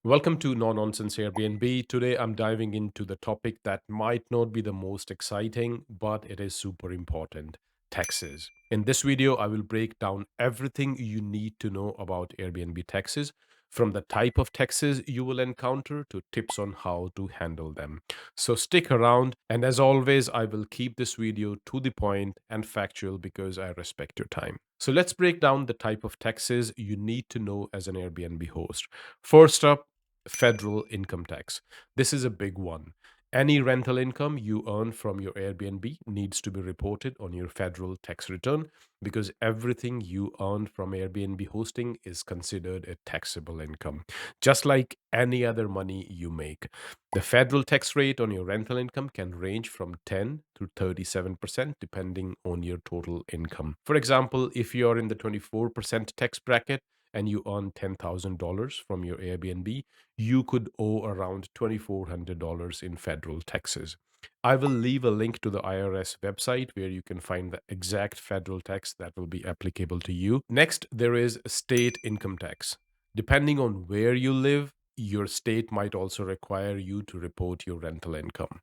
Welcome to No-Nonsense Airbnb. Today I'm diving into the topic that might not be the most exciting, but it is super important: taxes. In this video, I will break down everything you need to know about Airbnb taxes, from the type of taxes you will encounter to tips on how to handle them. So stick around, and as always, I will keep this video to the point and factual because I respect your time. So let's break down the type of taxes you need to know as an Airbnb host. First up, federal income tax. This is a big one. Any rental income you earn from your Airbnb needs to be reported on your federal tax return because everything you earn from Airbnb hosting is considered a taxable income, just like any other money you make. The federal tax rate on your rental income can range from 10 to 37% depending on your total income. For example, if you're in the 24% tax bracket, and you earn $10,000 from your Airbnb, you could owe around $2,400 in federal taxes. I will leave a link to the IRS website where you can find the exact federal tax that will be applicable to you. Next, there is state income tax. Depending on where you live, your state might also require you to report your rental income.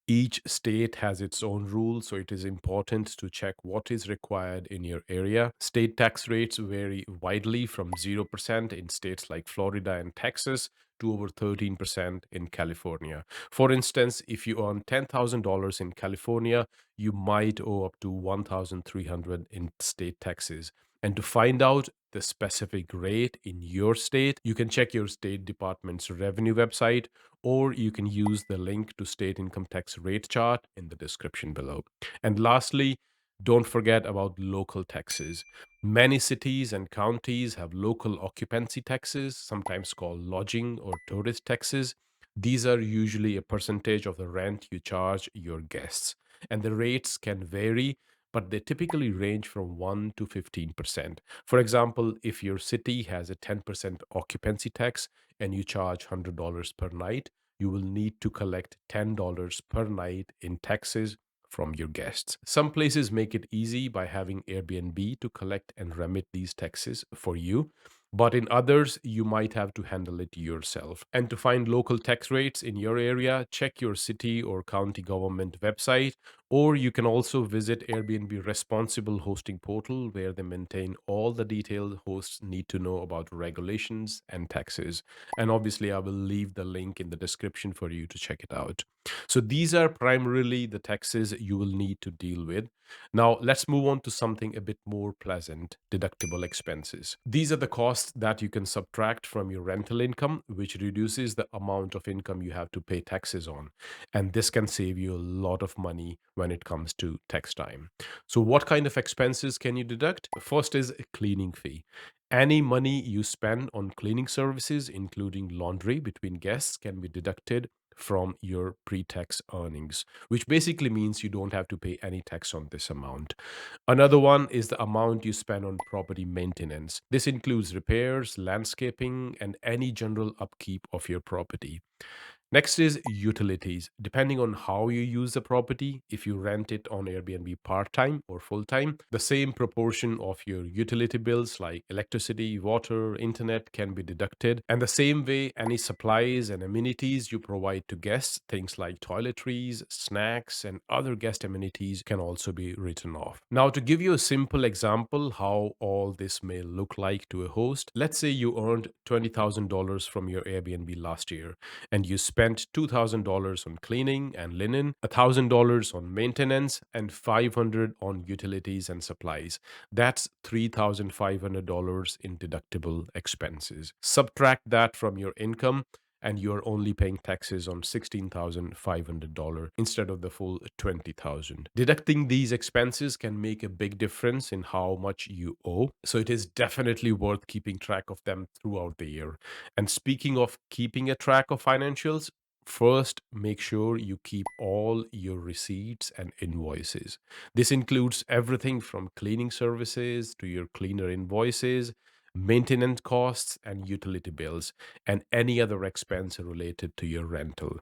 Each state has its own rules, so it is important to check what is required in your area. State tax rates vary widely from 0% in states like Florida and Texas to over 13% in California. For instance, if you earn $10,000 in California, you might owe up to 1,300 in state taxes. And to find out the specific rate in your state, you can check your state department's revenue website, or you can use the link to state income tax rate chart in the description below. And lastly, don't forget about local taxes. Many cities and counties have local occupancy taxes, sometimes called lodging or tourist taxes. These are usually a percentage of the rent you charge your guests, and the rates can vary, but they typically range from 1 to 15%. For example, if your city has a 10% occupancy tax and you charge $100 per night, you will need to collect $10 per night in taxes from your guests. Some places make it easy by having Airbnb to collect and remit these taxes for you, but in others, you might have to handle it yourself. And to find local tax rates in your area, check your city or county government website, or you can also visit Airbnb responsible hosting portal where they maintain all the detailed hosts need to know about regulations and taxes. And obviously, I will leave the link in the description for you to check it out. So these are primarily the taxes you will need to deal with. Now, let's move on to something a bit more pleasant: deductible expenses. These are the costs that you can subtract from your rental income, which reduces the amount of income you have to pay taxes on. And this can save you a lot of money when it comes to tax time. So, what kind of expenses can you deduct? First is a cleaning fee. Any money you spend on cleaning services, including laundry between guests, can be deducted from your pre-tax earnings, which basically means you don't have to pay any tax on this amount. Another one is the amount you spend on property maintenance. This includes repairs, landscaping, and any general upkeep of your property. Next is utilities. Depending on how you use the property, if you rent it on Airbnb part time or full time, the same proportion of your utility bills like electricity, water, internet can be deducted. And the same way, any supplies and amenities you provide to guests, things like toiletries, snacks, and other guest amenities, can also be written off. Now, to give you a simple example how all this may look like to a host, let's say you earned $20,000 from your Airbnb last year and you spent $2,000 on cleaning and linen, $1,000 on maintenance, and $500 on utilities and supplies. That's $3,500 in deductible expenses. Subtract that from your income, and you're only paying taxes on $16,500 instead of the full $20,000. Deducting these expenses can make a big difference in how much you owe, so it is definitely worth keeping track of them throughout the year. And speaking of keeping a track of financials, first make sure you keep all your receipts and invoices. This includes everything from cleaning services to your cleaner invoices, maintenance costs, and utility bills, and any other expense related to your rental.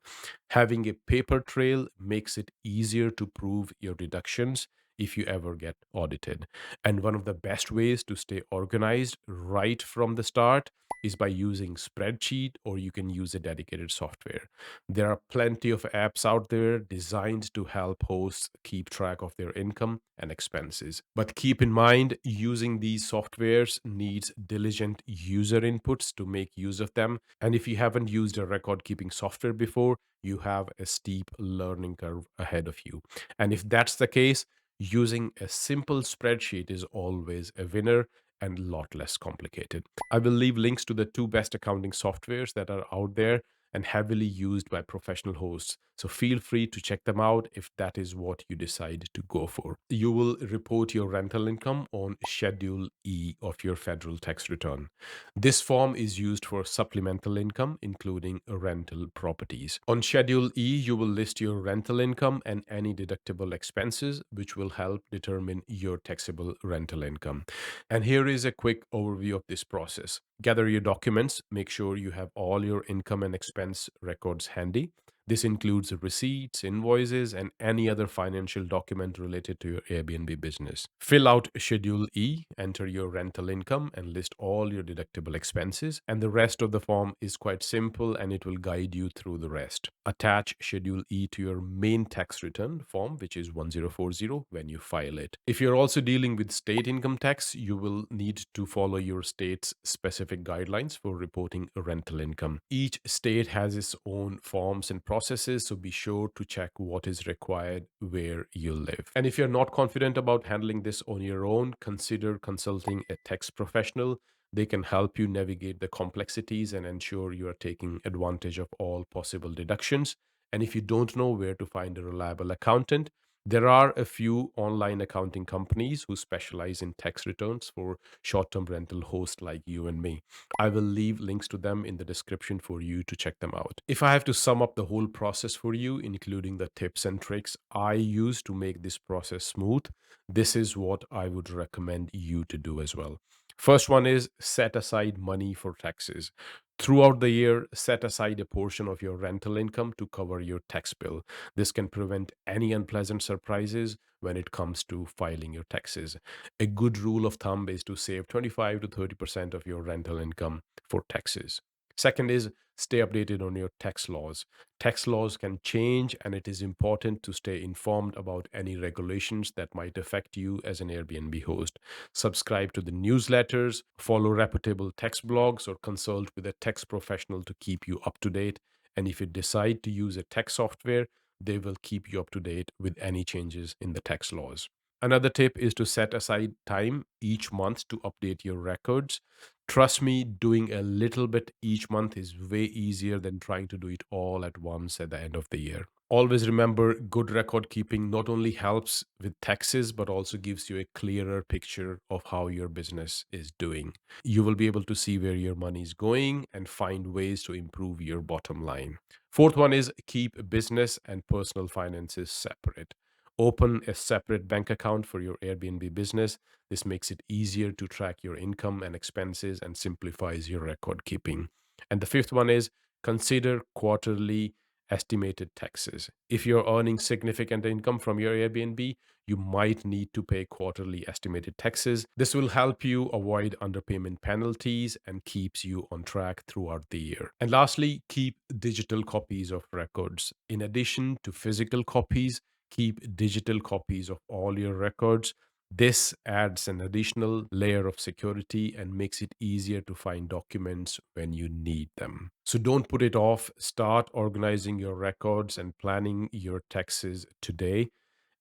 Having a paper trail makes it easier to prove your deductions, if you ever get audited. And one of the best ways to stay organized right from the start is by using spreadsheet, or you can use a dedicated software. There are plenty of apps out there designed to help hosts keep track of their income and expenses. But keep in mind, using these softwares needs diligent user inputs to make use of them. And if you haven't used a record keeping software before, you have a steep learning curve ahead of you. And if that's the case, using a simple spreadsheet is always a winner and a lot less complicated. I will leave links to the two best accounting softwares that are out there and heavily used by professional hosts. So feel free to check them out if that is what you decide to go for. You will report your rental income on Schedule E of your federal tax return. This form is used for supplemental income, including rental properties. On Schedule E, you will list your rental income and any deductible expenses, which will help determine your taxable rental income. And here is a quick overview of this process. Gather your documents, make sure you have all your income and expense records handy. This includes receipts, invoices, and any other financial document related to your Airbnb business. Fill out Schedule E, enter your rental income, and list all your deductible expenses. And the rest of the form is quite simple and it will guide you through the rest. Attach Schedule E to your main tax return form, which is 1040, when you file it. If you're also dealing with state income tax, you will need to follow your state's specific guidelines for reporting rental income. Each state has its own forms and processes, so be sure to check what is required where you live. And if you're not confident about handling this on your own, consider consulting a tax professional. They can help you navigate the complexities and ensure you are taking advantage of all possible deductions. And if you don't know where to find a reliable accountant, there are a few online accounting companies who specialize in tax returns for short term rental hosts like you and me. I will leave links to them in the description for you to check them out. If I have to sum up the whole process for you, including the tips and tricks I use to make this process smooth, this is what I would recommend you to do as well. First one is set aside money for taxes. Throughout the year, set aside a portion of your rental income to cover your tax bill. This can prevent any unpleasant surprises when it comes to filing your taxes. A good rule of thumb is to save 25 to 30% of your rental income for taxes. Second is stay updated on your tax laws. Tax laws can change, and it is important to stay informed about any regulations that might affect you as an Airbnb host. Subscribe to the newsletters, follow reputable tax blogs, or consult with a tax professional to keep you up to date. And if you decide to use a tax software, they will keep you up to date with any changes in the tax laws. Another tip is to set aside time each month to update your records. Trust me, doing a little bit each month is way easier than trying to do it all at once at the end of the year. Always remember, good record keeping not only helps with taxes, but also gives you a clearer picture of how your business is doing. You will be able to see where your money is going and find ways to improve your bottom line. Fourth one is keep business and personal finances separate. Open a separate bank account for your Airbnb business. This makes it easier to track your income and expenses and simplifies your record keeping. And the fifth one is consider quarterly estimated taxes. If you're earning significant income from your Airbnb, you might need to pay quarterly estimated taxes. This will help you avoid underpayment penalties and keeps you on track throughout the year. And lastly, keep digital copies of records. In addition to physical copies, keep digital copies of all your records. This adds an additional layer of security and makes it easier to find documents when you need them. So don't put it off. Start organizing your records and planning your taxes today,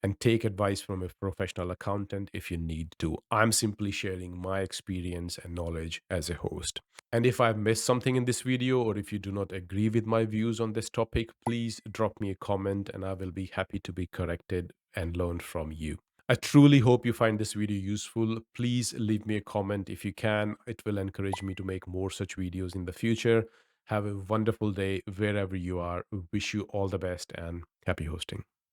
and take advice from a professional accountant if you need to. I'm simply sharing my experience and knowledge as a host. And if I've missed something in this video, or if you do not agree with my views on this topic, please drop me a comment and I will be happy to be corrected and learn from you. I truly hope you find this video useful. Please leave me a comment if you can. It will encourage me to make more such videos in the future. Have a wonderful day wherever you are. Wish you all the best and happy hosting.